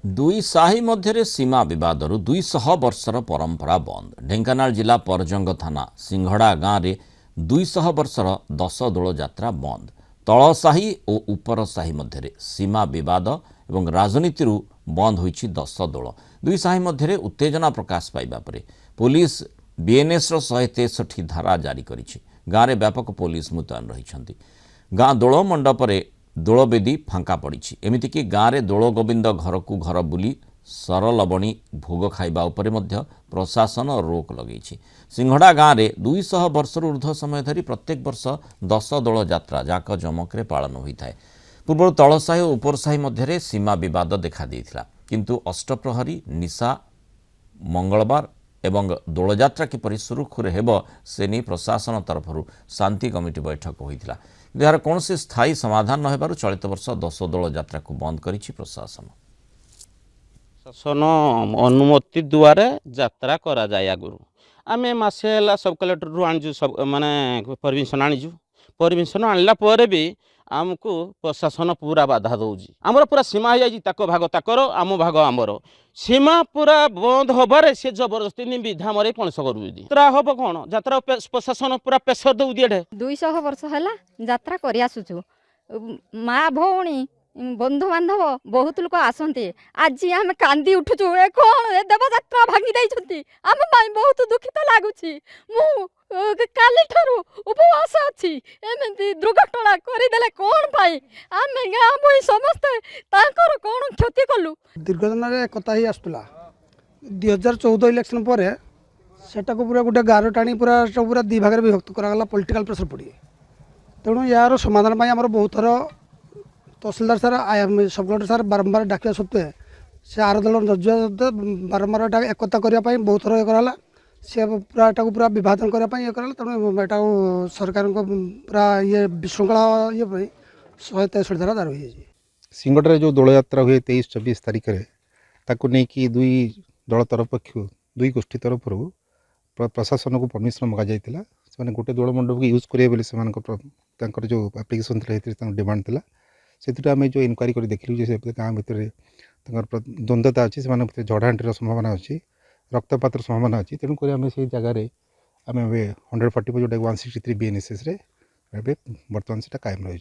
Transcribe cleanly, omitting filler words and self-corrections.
दुई साही मध्य सीमा बदर 200 वर्षर परंपरा बंद। ढेंकानाल जिला परजंग थाना सिंघड़ा गाँव में 200 वर्षर 10 दोल यात्रा बंद। तल साही और उपर साही मध्य सीमा बद और राजनीति बंद होईछि 10 दोल। दुई साही मध्य उत्तेजना प्रकाश पाइबा परे पुलिस बीएनएस 163 धारा जारी करिछि। गाँव में व्यापक पुलिस मुतयन रही। गाँ दोल मंडपरे दोलवेदी फांका पड़ी। एमतीक गाँव में दोल गोविंद घर को घर बुली सरलबणी भोग खाइबा उपरे मध्य प्रशासन रोक लगे। सिंघड़ा गाँव में 200 वर्ष ऊर्ध्व समय धरी प्रत्येक वर्ष 10 दोल यात्रा जाक जमक पालन होता है। पूर्व तलसाही और उपरसाही मध्य सीमा बद देखा देता, किंतु अष्टप्रहरी निशा मंगलवार एवं दोल यात्रा किपरि सुरुखुरे हेब से नहीं प्रशासन तरफ शांति कमिटी बैठक होता। यार कौन से स्थायी समाधान न हेबारु चलित वर्ष 10 दोल यात्रा को बंद करिछि प्रशासन। शासन अनुमति द्वारा यात्रा करा जाए। आगुरी आम मसे सब कलेक्टर रू आणु सब माने परमिशन आणीजु। परमिशन आणला पर भी आमको प्रशासन पूरा बाधा दौजी। आमर पूरा सीमा हो जाए, ताको भाग ताकर आम भाग आमर। सीमा पूरा बंद हबारे से जबरदस्ती विधा मरे पणस करा हम कौन यात्रा प्रशासन पूरा प्रेसर दौदी। 200 वर्ष है यात्रा कर आसुचु। माँ भौणी बंधु बांधव बहुत लोक आसते। आज आम कांदी उठुचु। कौन देव यात्रा भांगी देइछंती। आम बहुत दुखित लगुच। काली ठारू उपवास अच्छी एमती दुर्घटना करदे कौन पाई आम गाँ समस्ते कौन क्षति कलु। दीर्घदिन कथा ही आसला 2014 इलेक्शन पर सेटा को पूरा गोटे गार टाणी पूरा पूरा दी भाग विभक्त कराला। पॉलिटिकल प्रेसर पड़ी तेणु यार समाधान आम बहुत थर तहसिलदार सार सब कलेक्टर सार बारंबार डाक सत्वे से आर दल बारंबार एकता करने बहुत थर ये कराला। सी पूरा एटा पूरा विभाजन करने ये कराला। तेणु एटा सरकार पूरा ये विशृंखला ये 163 धारा दार हो। सिंगड़े जो दोल यात्रा हुए 23-24 तारिख में ताकू नहीं कि दुई दल तरफ पक्ष दुई गोष्ठी तरफ प्रशासन को परमिशन मगा जाइतिला। से गोटे दोल मंडप को यूज करेंगे बोली जो एप्लिकेशन थी डिमांड थी से आम जो इनक्वारी कर देखिलु से गाँव भितर द्वंद्वता अच्छी से झड़ाहांटीर संभावना अच्छी, रक्तपातर संभावना अच्छी। तेणुक आम से जगार आम 140 जोटा 163 BNSS बर्तमान से कायम रही।